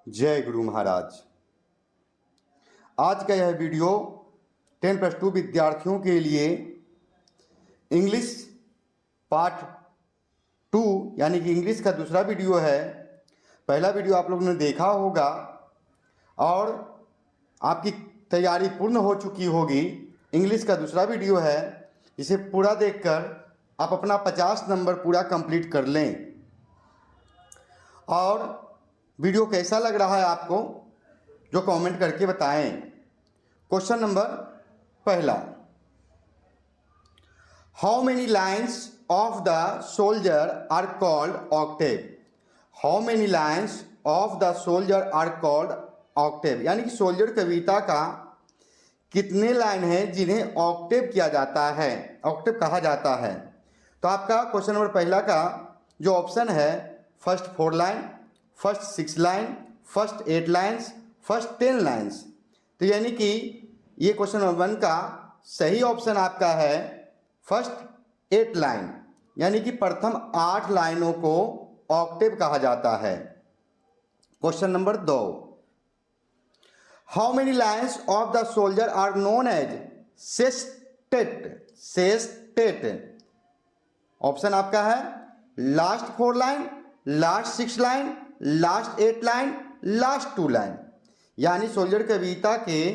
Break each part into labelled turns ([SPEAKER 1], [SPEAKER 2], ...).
[SPEAKER 1] जय गुरु महाराज। आज का यह वीडियो 10+2 विद्यार्थियों के लिए इंग्लिश पार्ट 2 यानी कि इंग्लिश का दूसरा वीडियो है। पहला वीडियो आप लोगों ने देखा होगा और आपकी तैयारी पूर्ण हो चुकी होगी। इंग्लिश का दूसरा वीडियो है, इसे पूरा देखकर आप अपना 50 नंबर पूरा कंप्लीट कर लें। और वीडियो कैसा लग रहा है आपको, जो कमेंट करके बताएं। क्वेश्चन नंबर पहला, how many lines of the soldier are called octave. How many lines of the soldier are called octave, यानी कि सोल्जर कविता का कितने लाइन हैं जिन्हें ऑक्टेव किया जाता है, ऑक्टेव कहा जाता है। तो आपका क्वेश्चन नंबर पहला का जो ऑप्शन है, first 4 line, first 6 line, first 8 lines, first 10 lines. तो यानी कि ये क्वेश्चन नंबर 1 का सही ऑप्शन आपका है फर्स्ट 8 लाइन, यानी कि प्रथम 8 लाइनों को ऑक्टेव कहा जाता है। Question number 2, how many lines of the soldier are known as sestet. Sestet option आपका है last 4 line, last 6 line, last 8 line, last 2 line. यानी सोल्जर कविता के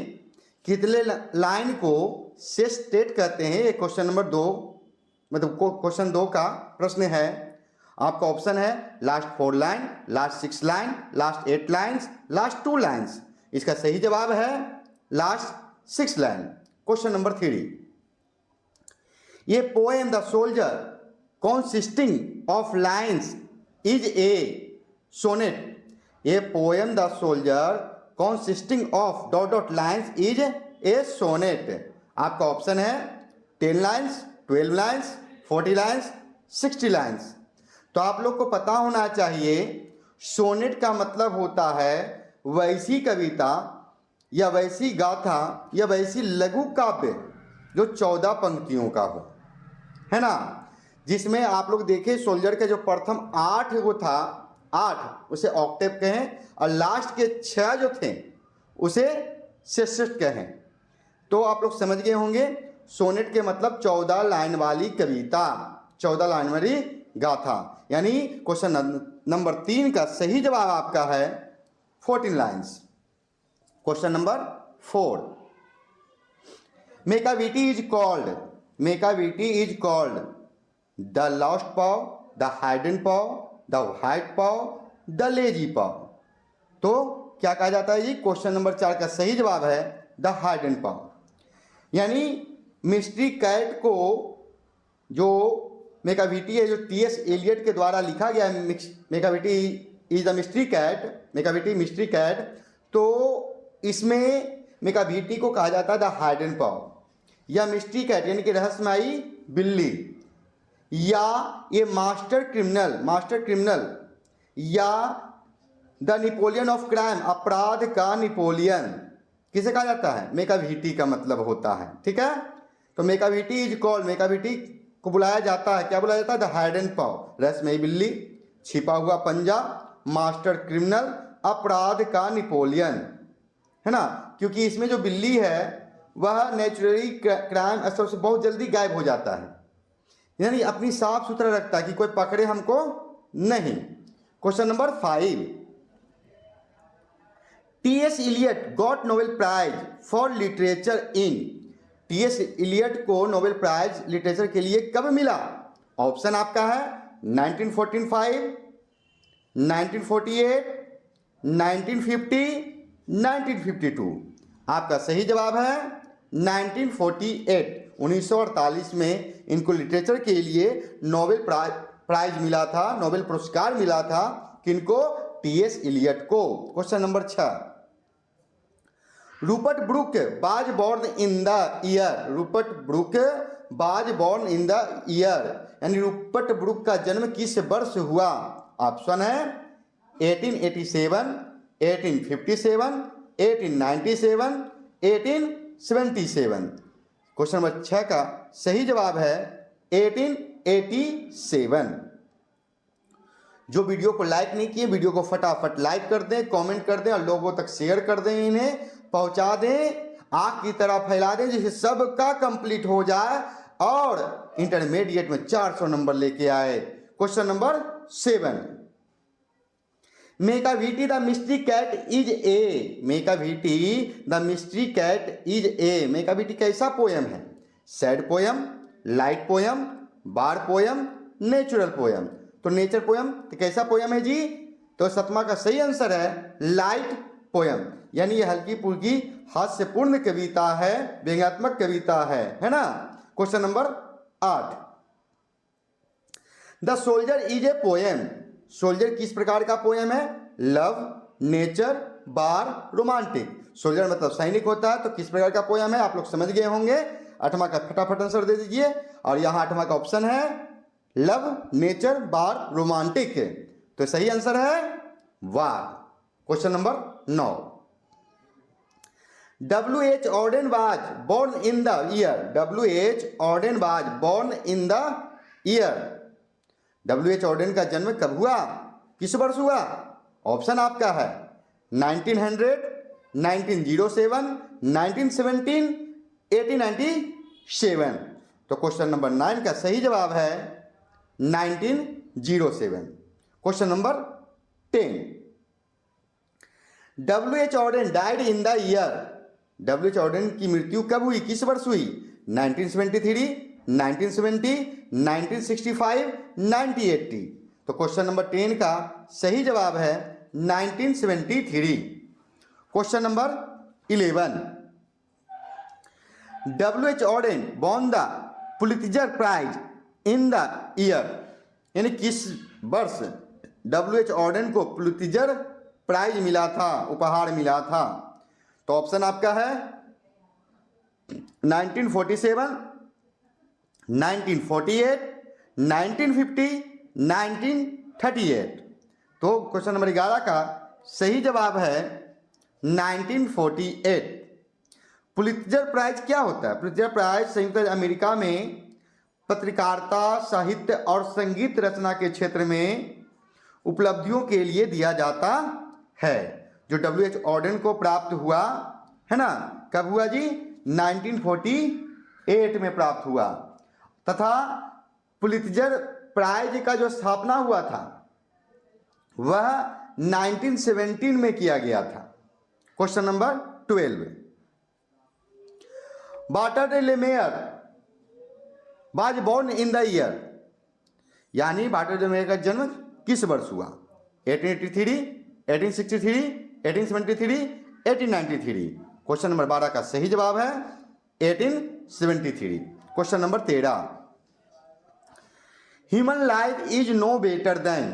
[SPEAKER 1] कितने लाइन को सेस्टेट कहते हैं। ये क्वेश्चन नंबर 2 मतलब क्वेश्चन 2 का प्रश्न है। आपका ऑप्शन है last 4 line, last 6 line, last 8 lines, last 2 lines. इसका सही जवाब है लास्ट 6 लाइन। क्वेश्चन नंबर 3, ये poem the soldier consisting of lines is a sonnet। ये poem the soldier consisting of ... lines is a sonnet। आपका option है 10 lines, 12 lines, 40 lines, 60 lines. तो आप लोग को पता होना चाहिए सोनेट का मतलब होता है वैसी कविता या वैसी गाथा या वैसी लघु काव्य जो 14 पंक्तियों का हो, है ना, जिसमें आप लोग देखें सोल्जर के जो प्रथम 8 वो था, 8 उसे ऑक्टेव कहें और लास्ट के 6 जो थे उसे सेस्टेट कहें। तो आप लोग समझ गए होंगे सोनेट के मतलब 14 लाइन वाली कविता, 14 लाइन वाली गाथा। यानी क्वेश्चन नंबर 3 का सही जवाब आपका है 14 lines. Question number 4, Macavity is called. Macavity is called the lost paw, the hidden paw, the white paw, the lazy paw. तो क्या कहा जाता है जी? क्वेश्चन नंबर 4 का सही जवाब है द हाइडन पाव। यानी मिस्ट्री कैट को जो मेकाविटी है, जो टी.एस. एलियट के द्वारा लिखा गया है, Macavity is the mystery cat, Macavity mystery cat. तो इसमें मेकाविटी को कहा जाता है द हाइडन पाव या मिस्ट्री कैट, यानी कि रहस्यमयी बिल्ली, या ये मास्टर क्रिमिनल या द नेपोलियन ऑफ क्राइम, अपराध का नेपोलियन किसे कहा जाता है? मेकाविटी का मतलब होता है। ठीक है, तो मेकाविटी इज कॉल्ड, मेकाविटी को बुलाया जाता है, क्या बुलाया जाता है? द हाइडन पाव, रहस्यमयी बिल्ली, छिपा हुआ पंजा, मास्टर क्रिमिनल, अपराध का नेपोलियन, है ना। क्योंकि इसमें जो बिल्ली है वह नेचुरली क्राइम से बहुत जल्दी गायब हो जाता है, यानी अपनी साफ सुथरा रखता है कि कोई पकड़े हमको नहीं। Question number 5, T S. Eliot got Nobel prize for literature in. T S. Eliot को नोबेल प्राइज लिटरेचर के लिए कब मिला? ऑप्शन आपका है 1945, 1948, 1950, 1952। आपका सही जवाब है 1948। 1948 में इनको लिटरेचर के लिए नोबेल प्राइज मिला था, नोबेल पुरस्कार मिला था। किनको? टी.एस. इलियट को। Question number 6, Rupert Brooke was born in the year. Rupert Brooke was born in the year, यानी रूपर्ट ब्रूक का जन्म किस वर्ष हुआ? ऑप्शन है 1887, 1857, 1897, 1877। क्वेश्चन नंबर 6 का सही जवाब है 1887। जो वीडियो को लाइक नहीं किए वीडियो को फटाफट लाइक कर दें, कमेंट कर दें और लोगों तक शेयर कर दें, इन्हें पहुंचा दें, आग की तरह फैला दें जिससे सबका कंप्लीट हो जाए और इंटरमीडिएट में 400 नंबर लेके आए। Question number 7, Macavity the mystery cat is a. Macavity the mystery cat is a. Macavity कैसा पोयम है? Sad poem, light poem, war poem, natural poem. तो नेचर पोयम तो कैसा पोयम है जी? तो 7वां का सही आंसर है लाइट पोयम, यानी ये हल्की फुल्की हास्यपूर्ण कविता है, व्यंग्यात्मक कविता है ना। Question number 8, the soldier is a poem. Soldier किस प्रकार का पोयम है? लव, नेचर, बार, रोमांटिक। सोल्जर मतलब सैनिक होता है, तो किस प्रकार का पोयम है आप लोग समझ गए होंगे। 8वां का फटाफट आंसर दे दीजिए। और यहाँ 8वां का ऑप्शन है लव, नेचर, बार, रोमांटिक। तो सही आंसर है war. Question number 9, W.H. Auden was born in the year. W.H. Auden was born in the year. W.H. Auden का जन्म कब हुआ? किस वर्ष हुआ? ऑप्शन आपका है 1900, 1907, 1917, 1897। तो क्वेश्चन नंबर 9 का सही जवाब है 1907। Question number 10, W.H. Auden died in the year. W.H. Auden की मृत्यु कब हुई? किस वर्ष हुई? 1973, 1970, 1965, 1980। तो क्वेश्चन नंबर 10 का सही जवाब है 1973। Question number 11, W.H. Auden won the Pulitzer Prize in the year। यानी किस वर्ष W.H. Auden को पुलित्जर प्राइज मिला था, उपहार मिला था? तो ऑप्शन आपका है 1947, 1948, 1950, 1938। तो क्वेश्चन नंबर 11 का सही जवाब है 1948। पुलित्जर प्राइज क्या होता है? पुलित्जर प्राइज संयुक्त अमेरिका में पत्रकारिता, साहित्य और संगीत रचना के क्षेत्र में उपलब्धियों के लिए दिया जाता है। जो W.H. Auden को प्राप्त हुआ है ना, कब हुआ जी? 1948 में प्राप्त हुआ। तथा पुलित्जर प्राइज का जो स्थापना हुआ था वह 1917 में किया गया था। Question number 12, Walter Lamare was born in the year. यानी वाटर लेमेयर का जन्म किस वर्ष हुआ? 1883, 1863, 1873, 1893। क्वेश्चन नंबर 12 का सही जवाब है 1873। Question number 13, human life is no better than.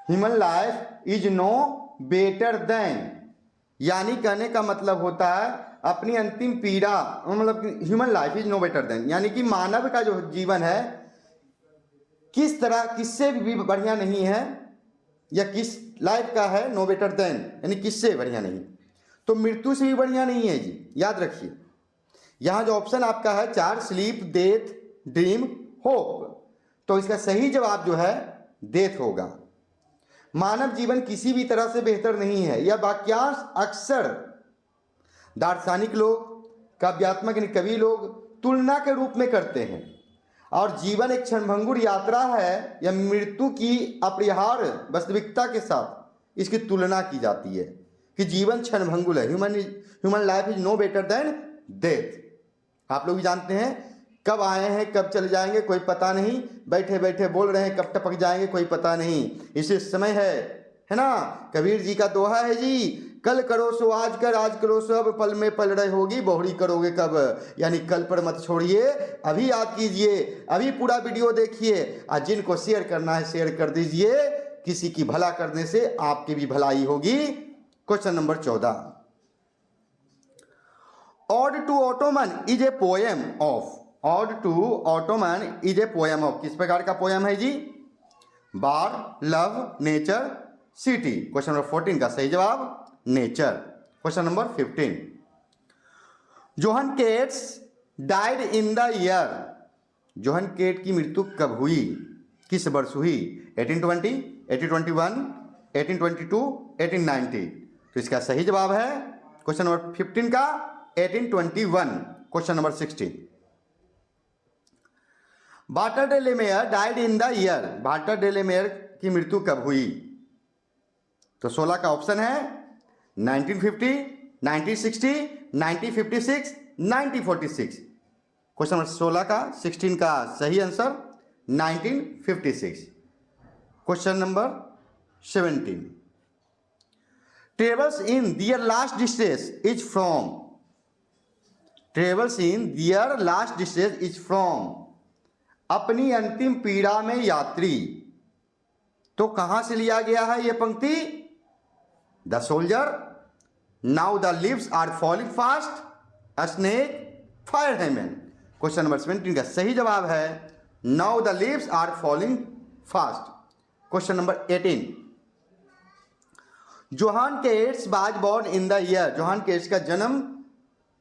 [SPEAKER 1] Human life is no better than, यानी कहने का मतलब होता है अपनी अंतिम पीड़ा, मतलब human life is no better than, यानी कि मानव का जो जीवन है किस तरह किससे भी बढ़िया नहीं है, या किस लाइफ का है नो बेटर देन, यानी किससे बढ़िया नहीं, तो मृत्यु से भी बढ़िया नहीं है जी। याद रखिए यहाँ जो ऑप्शन आपका है 4, स्लीप, डेथ, ड्रीम, होप, तो इसका सही जवाब जो है डेथ होगा। मानव जीवन किसी भी तरह से बेहतर नहीं है। यह वाक्यांश अक्सर दार्शनिक लोग, काव्यात्मक कवि लोग तुलना के रूप में करते हैं। और जीवन एक क्षणभंगुर यात्रा है या मृत्यु की अपरिहार्य वास्तविकता के साथ इसकी तुलना की जाती है कि जीवन क्षणभंगुर है। Human life is no better than death. आप लोग भी जानते हैं कब आए हैं कब चले जाएंगे कोई पता नहीं, बैठे बैठे बोल रहे हैं कब टपक जाएंगे कोई पता नहीं। इसी समय है ना। कबीर जी का दोहा है जी, कल करो सो आज कर, आज करो सो अब, पल में पल रही होगी बहुरी करोगे कब। यानी कल पर मत छोड़िए, अभी याद कीजिए, अभी पूरा वीडियो देखिए, और जिनको शेयर करना है शेयर कर दीजिए। किसी की भला करने से आपकी भी भलाई होगी। Question number 14, ode to autumn is a poem of. Ode to autumn is a poem of किस प्रकार का पोएम है जी? War, love, nature, city. Question number 14 का सही जवाब nature. Question number 15, John Keats died in the year. John Keat की मृत्यु कब हुई, किस वर्ष हुई? 1820, 1821, 1822, 1890। तो इसका सही जवाब है क्वेश्चन नंबर 15 का 1821। Question number 16, Walter de Lamare died in the year. Walter de Lamare की मृत्यु कब हुई? तो 16 का ऑप्शन है 1950, 1960, 1956, 1946। क्वेश्चन नंबर 16 का 16 का सही answer 1956। Question number 17, travels in their last distress is from. Travels in their last distress is from, अपनी अंतिम पीड़ा में यात्री। तो कहां से लिया गया है यह पंक्ति? The soldier, now the leaves are falling fast, snake, fire hymn. Question number 17 का सही जवाब है now the leaves are falling fast. Question number 18, John Keats was born in the year. John Keats का जन्म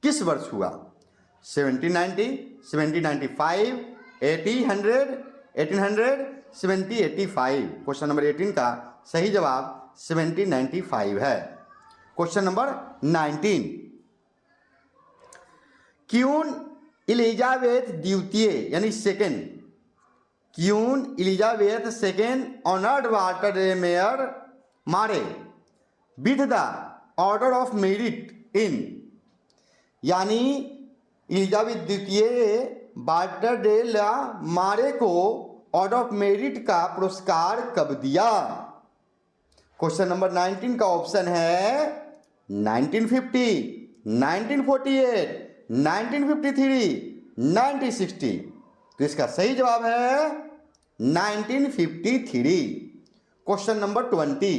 [SPEAKER 1] किस वर्ष हुआ? 1790, 1795, 1800, 1800, 1785। क्वेश्चन नंबर 18 का सही जवाब 1795 है। क्वेश्चन नंबर 19, क्वीन एलिजाबेथ द्वितीय यानी second, queen Elizabeth second honoured Walter de Lamare Mare with the order of merit in. यानी एलिजाबेथ द्वितीय वाल्टर डे लेमेयर को ऑर्डर ऑफ मेरिट का पुरस्कार कब दिया? क्वेश्चन नंबर 19 का ऑप्शन है 1950, 1948, 1953, 1960। तो इसका सही जवाब है 1953। Question number 20,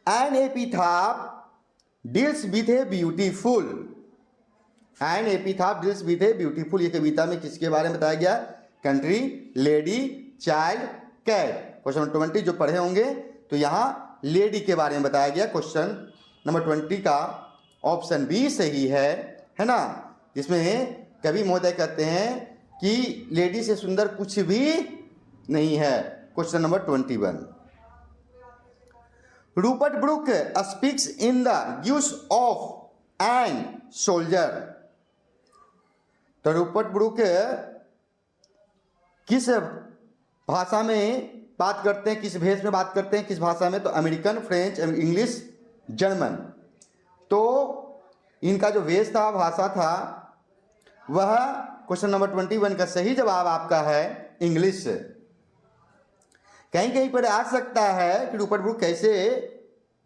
[SPEAKER 1] an epitaph deals with a beautiful. An epitaph deals with a beautiful, ये कविता में किसके बारे में बताया गया? Country, lady, child, cat. Question number 20 जो पढ़े होंगे तो यहाँ लेडी के बारे में बताया गया। क्वेश्चन नंबर 20 का ऑप्शन बी सही है ना, जिसमें कवि महोदय कहते हैं कि लेडी से सुंदर कुछ भी नहीं है। Question number 21, Rupert Brooke speaks in the use of an soldier. तो रूपर्ट ब्रुक किस भाषा में बात करते हैं, किस भेष में बात करते हैं, किस भाषा में? तो अमेरिकन, फ्रेंच, इंग्लिश, जर्मन। तो इनका जो वेश था, भाषा था, वह क्वेश्चन नंबर 21 का सही जवाब आपका है इंग्लिश। कहीं कहीं पर आ सकता है कि रूपर्ट ब्रुक कैसे,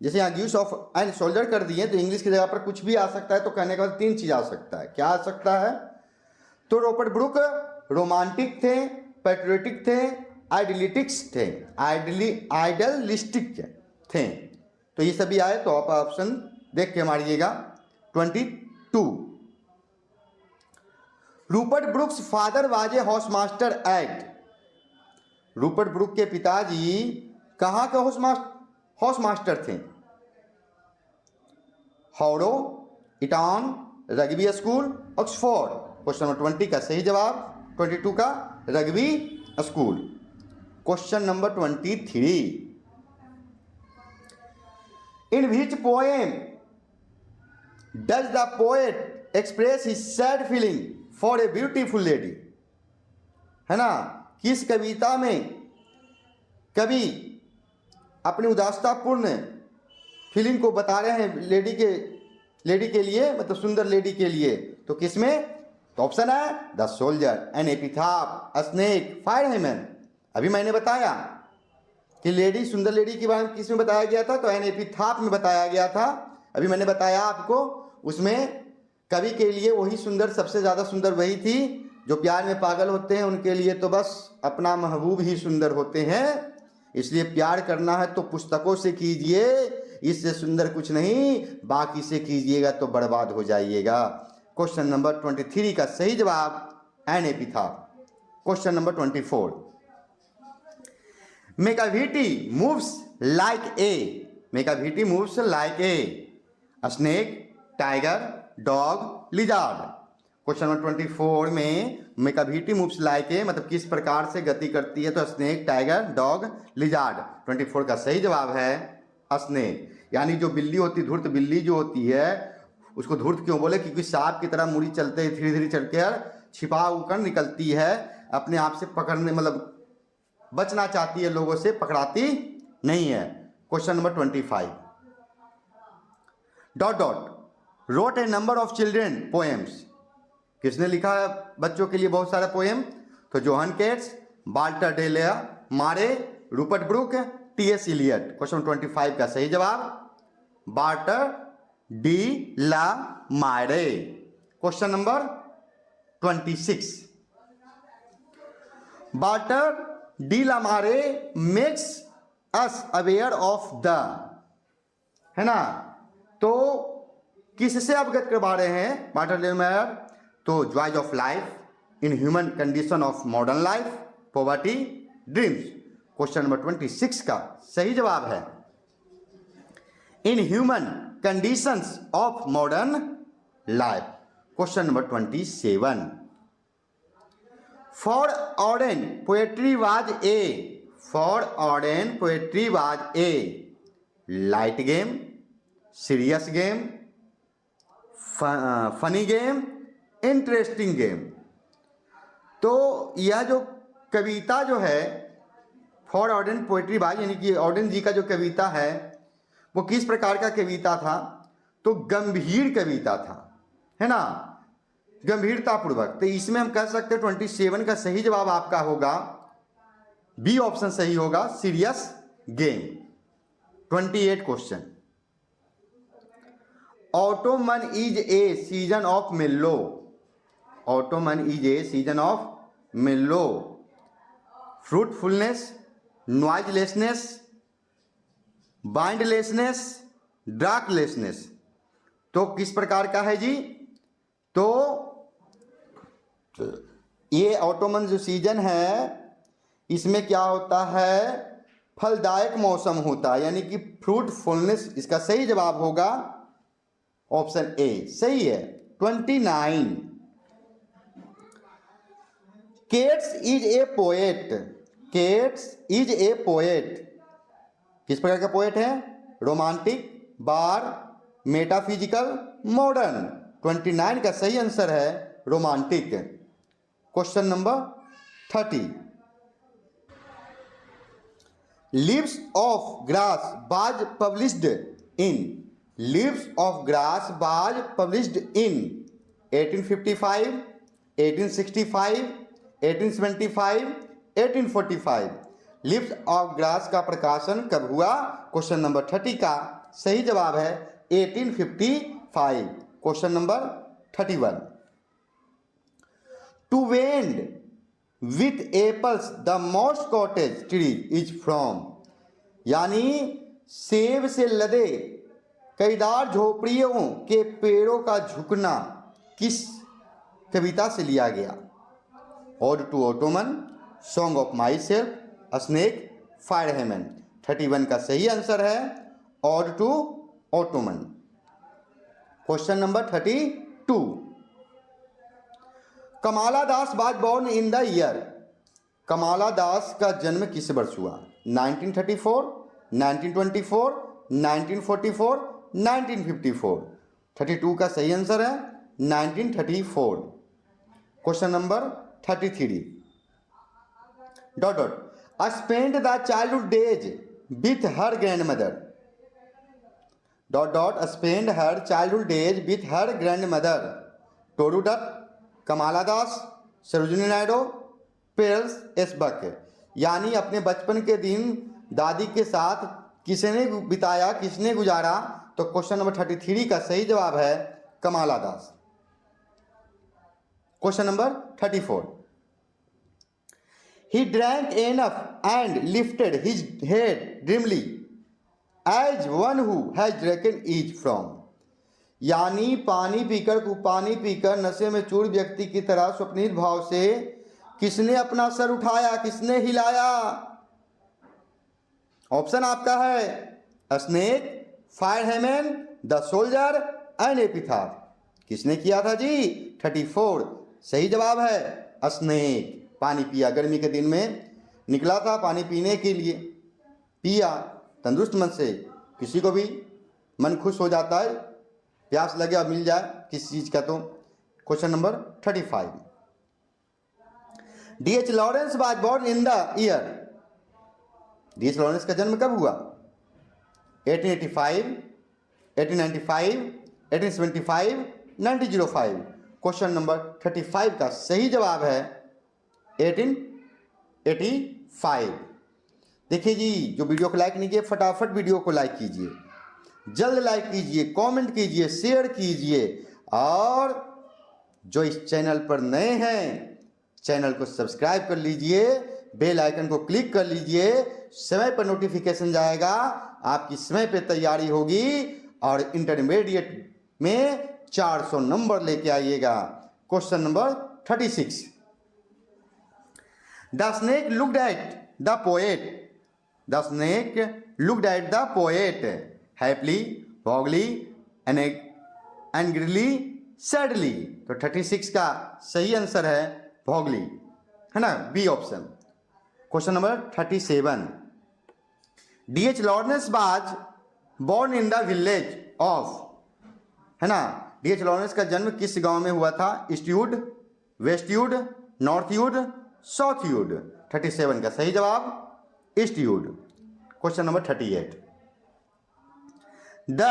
[SPEAKER 1] जैसे यहाँ यूज ऑफ एन सोल्जर कर दिए तो इंग्लिश की जगह पर कुछ भी आ सकता है। तो कहने का 3 चीज आ सकता है। क्या आ सकता है? तो रूपर्ट ब्रुक रोमांटिक थे, पैट्रियोटिक थे, आइडियलिटिक्स थे, आइडलिस्टिक थे। तो ये सभी आए तो आप ऑप्शन देख के मारिएगा 22। Rupert Brooke's father was a house master at. Rupert Brooke के पिताजी कहाँ के हाउस मास्टर थे? Harrow, Eton, Rugby school, Oxford. Question number 20 का सही जवाब 22 का Rugby school. Question number 23, in which poem does the poet express his sad feeling for a beautiful lady. है ना, किस कविता में कवि अपनी उदासतापूर्ण फीलिंग को बता रहे हैं लेडी के लिए, मतलब सुंदर लेडी के लिए? तो किसमें? तो ऑप्शन है the soldier, an epitaph, snake, fire hymn. अभी मैंने बताया कि लेडी, सुंदर लेडी के बारे में किस में बताया गया था? तो एन एपिथाफ में बताया गया था। अभी मैंने बताया आपको, उसमें कवि के लिए वही सुंदर, सबसे ज़्यादा सुंदर वही थी। जो प्यार में पागल होते हैं उनके लिए तो बस अपना महबूब ही सुंदर होते हैं। इसलिए प्यार करना है तो पुस्तकों से कीजिए, इससे सुंदर कुछ नहीं, बाकी से कीजिएगा तो बर्बाद हो जाइएगा। क्वेश्चन नंबर 23 का सही जवाब an epitaph. Question number 24, Macavity moves like a. Macavity moves like a snake, tiger, dog, lizard. Question number 24 में मेकाभिटी मूव्स लाइक ए, मतलब किस प्रकार से गति करती है, तो स्नेक, टाइगर, डॉग, लिजार्ड। 24 का सही जवाब है स्नेक। यानी जो बिल्ली होती है, धूर्त बिल्ली जो होती है, उसको धूर्त क्यों बोले, क्योंकि सांप की तरह मुड़ी चलते धीरे धीरे चलकर छिपा होकर निकलती है, अपने आप से पकड़ने मतलब बचना चाहती है, लोगों से पकड़ाती नहीं है। Question number 25 dot dot wrote a number of children poems. किसने लिखा है बच्चों के लिए बहुत सारा पोएम, तो Johan केट्स, Walter de la Mare, Rupert Brooke, T S. Eliot. Question 25 का सही जवाब Walter de la Mare. Question number 26 Walter de la Mare makes us aware of the, है ना, तो किससे अवगत करवा रहे हैं वाल्टर डी ला मारे, तो joys of life, in human condition of modern life, poverty, dreams. Question number 26 का सही जवाब है in human conditions of modern life. Question number 27 for Auden poetry was a, for Auden poetry was a light game, serious game, funny game, interesting game. तो यह जो कविता जो है for Auden poetry bye, यानी कि ऑर्डन जी का जो कविता है वो किस प्रकार का कविता था, तो गंभीर कविता था, है ना, गंभीरतापूर्वक। तो इसमें हम कह सकते हैं 27 का सही जवाब आपका होगा बी ऑप्शन सही होगा, serious game. 28 question autumn is a season of mellow, autumn is a season of mellow, fruitfulness, noiselessness, bindlessness, darklessness. तो किस प्रकार का है जी, तो ये ऑटोमन जो सीजन है इसमें क्या होता है, फलदायक मौसम होता है, यानी कि फ्रूटफुलनेस। इसका सही जवाब होगा ऑप्शन ए, सही है। 29 Keats is a poet, Keats is a poet किस प्रकार का पोएट है, रोमांटिक, बार, मेटाफिजिकल, मॉडर्न। 29 का सही आंसर है romantic. Question number 30 leaves of grass was published in, leaves of grass was published in 1855, 1865, 1875, 1845। Leaves of grass का प्रकाशन कब हुआ, क्वेश्चन नंबर 30 का सही जवाब है 1855। Question number 31 to wend with apples the most cottage tree is from, यानी सेब से लदे कईदार झोपड़ियों के पेड़ों का झुकना किस कविता से लिया गया, ode to autumn, song of myself, snake, fire hymn. 31 का सही आंसर है ode to autumn. Question number 32 Kamala Das was born in the year, Kamala Das का जन्म किस वर्ष हुआ, 1934, 1924, 1944, 1954। 32 का सही आंसर है 1934। Question number 33 dot dot spend the childhood days with her grandmother, dot dot spend her childhood days with her grandmother, Toru Dutt, Kamala Das, Sarojini Naidu, Pearl S Buck. यानी अपने बचपन के दिन दादी के साथ किसने बिताया, किसने गुजारा, तो क्वेश्चन नंबर 33 का सही जवाब है Kamala Das. Question number 34 He drank enough and lifted his head dreamily as one who has drunken is from, यानी पानी पीकर नशे में चूर व्यक्ति की तरह स्वप्नित भाव से किसने अपना सर उठाया, किसने हिलाया। ऑप्शन आपका है snake, fire hymn, the soldier and epitaph. किसने किया था जी? 34 सही जवाब है स्नेक। पानी पिया, गर्मी के दिन में निकला था पानी पीने के लिए, पिया तंदुरुस्त मन से। किसी को भी मन खुश हो जाता है, प्यास लगे और मिल जाए किसी चीज़ का। तो question number 35, D.H. Lawrence was born in the year. D.H. Lawrence का जन्म कब हुआ? 1885, 1895, 1875, 1905। क्वेश्चन नंबर 35 का सही जवाब है 1885। देखिए जी, जो वीडियो को लाइक नहीं किए फटाफट वीडियो को लाइक कीजिए, जल्द लाइक कीजिए, कमेंट कीजिए, शेयर कीजिए, और जो इस चैनल पर नए हैं चैनल को सब्सक्राइब कर लीजिए, बेल आइकन को क्लिक कर लीजिए, समय पर नोटिफिकेशन जाएगा, आपकी समय पे तैयारी होगी और इंटरमीडिएट में 400 नंबर लेके आइएगा। Question number 36, the snake looked at the poet. The snake looked at the poet happily, vaguely, angrily, sadly. तो 36 का सही आंसर है वॉगली, है ना, B option. Question number 37, D.H. Lawrence was born in the village of, है ना, D.H. Lawrence का जन्म किस गांव में हुआ था? Eastwood, Westwood, Northwood, साउथवुड। 37 का सही जवाब Eastwood. Question number 38, the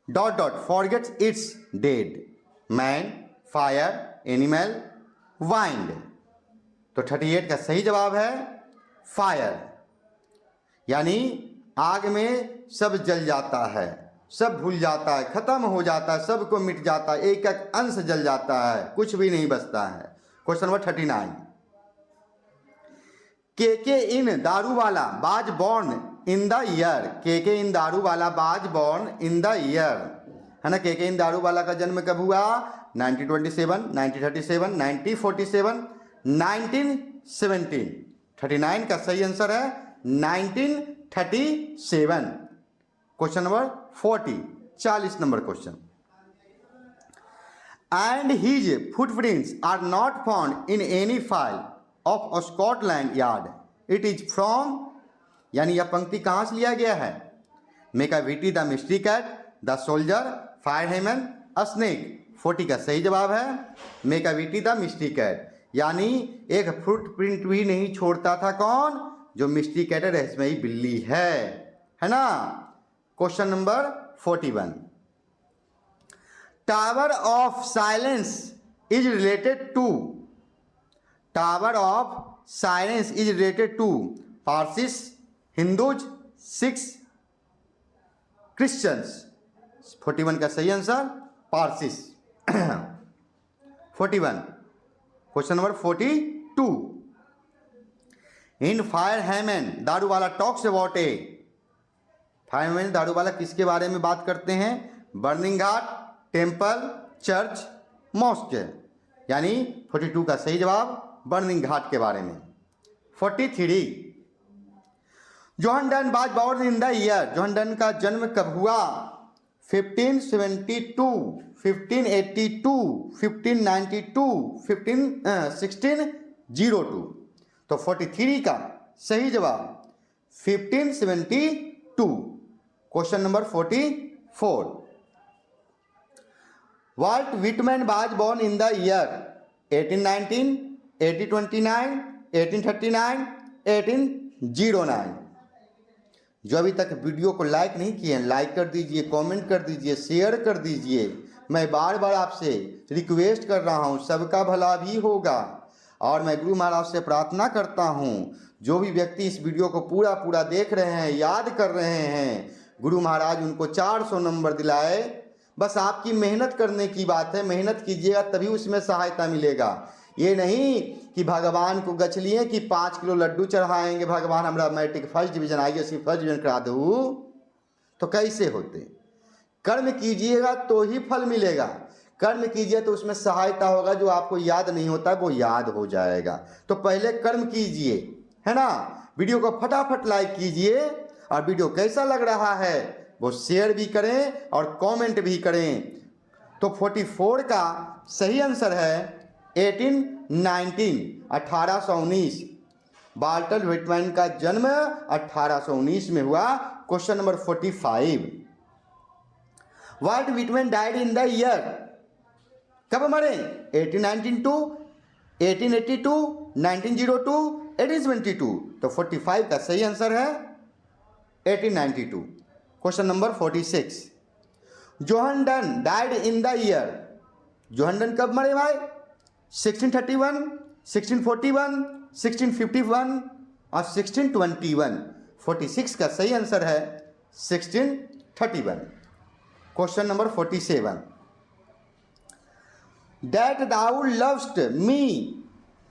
[SPEAKER 1] dot dot forgets it's dead, man, fire, animal, wind. तो 38 का सही जवाब है फायर, यानी आग में सब जल जाता है, सब भूल जाता है, खत्म हो जाता है, सबको मिट जाता है, एक एक अंश जल जाता है, कुछ भी नहीं बचता है। क्वेश्चन नंबर 39, के इन दारूवाला बाज बॉर्न इन द ईयर। के इन दारूवाला बाज बॉर्न इन द ईयर, है ना। के इन दारूवाला का जन्म कब हुआ? 1927, 1937, 1947, 1917। 39 का सही आंसर है 1937। Question number 40, 40 number question, and his footprints are not found in any file of Scotland Yard, it is from. यानी यह पंक्ति कहाँ से लिया गया है? Macavity the mystery cat, the soldier, fire hymn, snake. 40 का सही जवाब है मेकाविटी द मिस्ट्री कैट, यानी एक फुटप्रिंट भी नहीं छोड़ता था कौन? जो मिस्ट्री कैट रहस्यमयी बिल्ली है ना। Question number 41, tower of silence is related to. Tower of silence is related to Parsis, Hindus, Sikhs, Christians. 41 का सही answer Parsis. 41। Question number 42, in fire hymn Daruwala talks about a. Fireman Daruwala किसके बारे में बात करते हैं? Burning ghat, temple, church, mosque. यानी 42 का सही जवाब बर्निंग घाट के बारे में। 43, John Donne was born in the year. John Donne का जन्म कब हुआ? 1572, 1582, 1592, 1602। तो 43 का सही जवाब 1572। Question number 44, Walt Whitman was born in the year 1819, 1829, 1839, 1809। जो अभी तक वीडियो को लाइक नहीं किए लाइक कर दीजिए, कमेंट कर दीजिए, शेयर कर दीजिए। मैं बार बार आपसे रिक्वेस्ट कर रहा हूँ, सबका भला भी होगा। और मैं गुरु महाराज से प्रार्थना करता हूँ, जो भी व्यक्ति इस वीडियो को पूरा देख रहे हैं, याद कर रहे हैं, गुरु महाराज उनको 400 नंबर दिलाए। बस आपकी मेहनत करने की बात है, मेहनत कीजिएगा तभी उसमें सहायता मिलेगा। ये नहीं कि भगवान को गछ लिए कि 5 किलो लड्डू चढ़ाएंगे, भगवान हमारा मैट्रिक फर्स्ट डिवीजन आइए, सिर्फ फर्स्ट डिवीजन करा दूँ, तो कैसे होते। कर्म कीजिएगा तो ही फल मिलेगा। कर्म कीजिए तो उसमें सहायता होगा, जो आपको याद नहीं होता वो याद हो जाएगा। तो पहले कर्म कीजिए, है ना। वीडियो को फटाफट लाइक कीजिए, और वीडियो कैसा लग रहा है वो शेयर भी करें और कमेंट भी करें। तो 44 का सही आंसर है 1819, 1819। वाल्टर व्हिटमैन का जन्म 1819 में हुआ। Question number 45, Walter Whitman died in the year, कब मरे? 1892, 1882, 1902, 1872। तो 45 का सही आंसर है 1892। Question number 46, Johan done died in the year, Johan done कब मरे भाई? 1631, 1641, 1651 और 1621। 46 का सही आंसर है 1631। Question number 47, that thou lovest me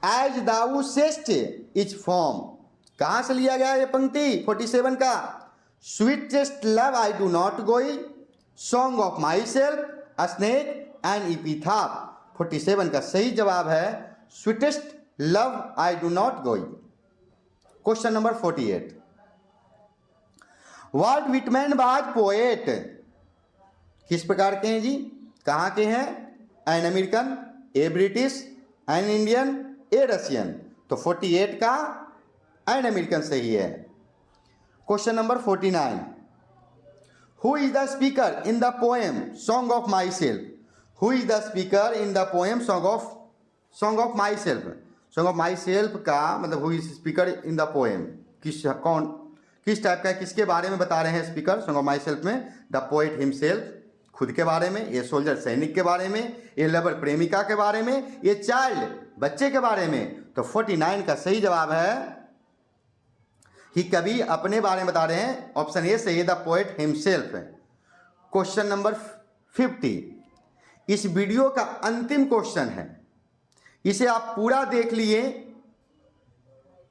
[SPEAKER 1] as thou sayest is from, कहां से लिया गया ये पंक्ति 47 का? Sweetest love I do not go, song of myself, snake and epitaph. 47 का सही जवाब है sweetest love I do not go. Question number 48, Walt Whitman was poet, किस प्रकार के हैं जी? कहाँ के हैं? An American, a British, an Indian, A Russian. तो 48 का एन अमेरिकन सही है। Question number 49, who is the speaker in the poem song of my self, who is the speaker in the poem song of my self. Song of my self का मतलब who is speaker in the poem, किस type का है, किसके बारे में बता रहे हैं speaker song of my self में? द पोएट हिमसेल्फ, खुद के बारे में, ये सोल्जर सैनिक के बारे में, ये लवर प्रेमिका के बारे में, ये चाइल्ड बच्चे के बारे में। तो 49 का सही जवाब है कि कवि अपने बारे में बता रहे हैं। ऑप्शन ए सही है, द पोएट हिमसेल्फ है। क्वेश्चन नंबर 50, इस वीडियो का अंतिम क्वेश्चन है, इसे आप पूरा देख लिए,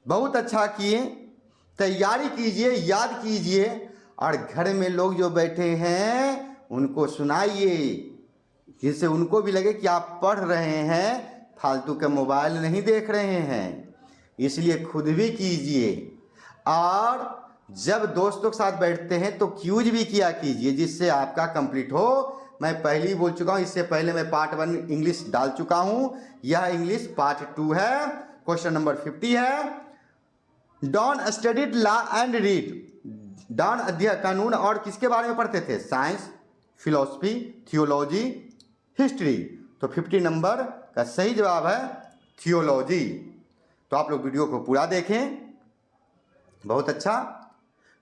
[SPEAKER 1] बहुत अच्छा किए, तैयारी कीजिए, याद कीजिए और घर में लोग जो बैठे हैं उनको सुनाइए, जिससे उनको भी लगे कि आप पढ़ रहे हैं, फालतू के मोबाइल नहीं देख रहे हैं। इसलिए खुद भी कीजिए और जब दोस्तों के साथ बैठते हैं तो क्यूज भी किया कीजिए, जिससे आपका कंप्लीट हो। मैं पहले ही बोल चुका हूँ, इससे पहले मैं पार्ट 1 इंग्लिश डाल चुका हूँ, यह इंग्लिश पार्ट 2 है। क्वेश्चन नंबर 50 है, Donne studied law and read, Donne अध्ययन कानून और किसके बारे में पढ़ते थे? Science, philosophy, theology, history. तो 50 नंबर का सही जवाब है थियोलॉजी। तो आप लोग वीडियो को पूरा देखें, बहुत अच्छा।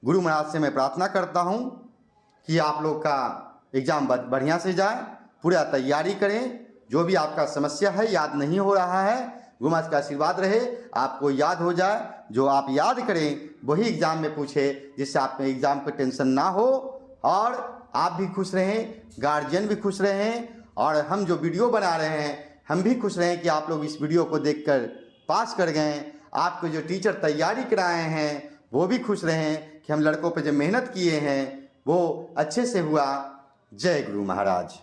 [SPEAKER 1] गुरु महाराज से मैं प्रार्थना करता हूं कि आप लोग का एग्जाम बढ़िया से जाए, पूरा तैयारी करें। जो भी आपका समस्या है, याद नहीं हो रहा है, गुरु महाराज का आशीर्वाद रहे, आपको याद हो जाए। जो आप याद करें वही एग्जाम में पूछे, जिससे आप में एग्जाम को टेंशन ना हो और आप भी खुश रहें, गार्जियन भी खुश रहें और हम जो वीडियो बना रहे हैं हम भी खुश रहें कि आप लोग इस वीडियो को देखकर पास कर गए। आपको जो टीचर तैयारी कराए हैं वो भी खुश रहें कि हम लड़कों पे जो मेहनत किए हैं वो अच्छे से हुआ। जय गुरु महाराज।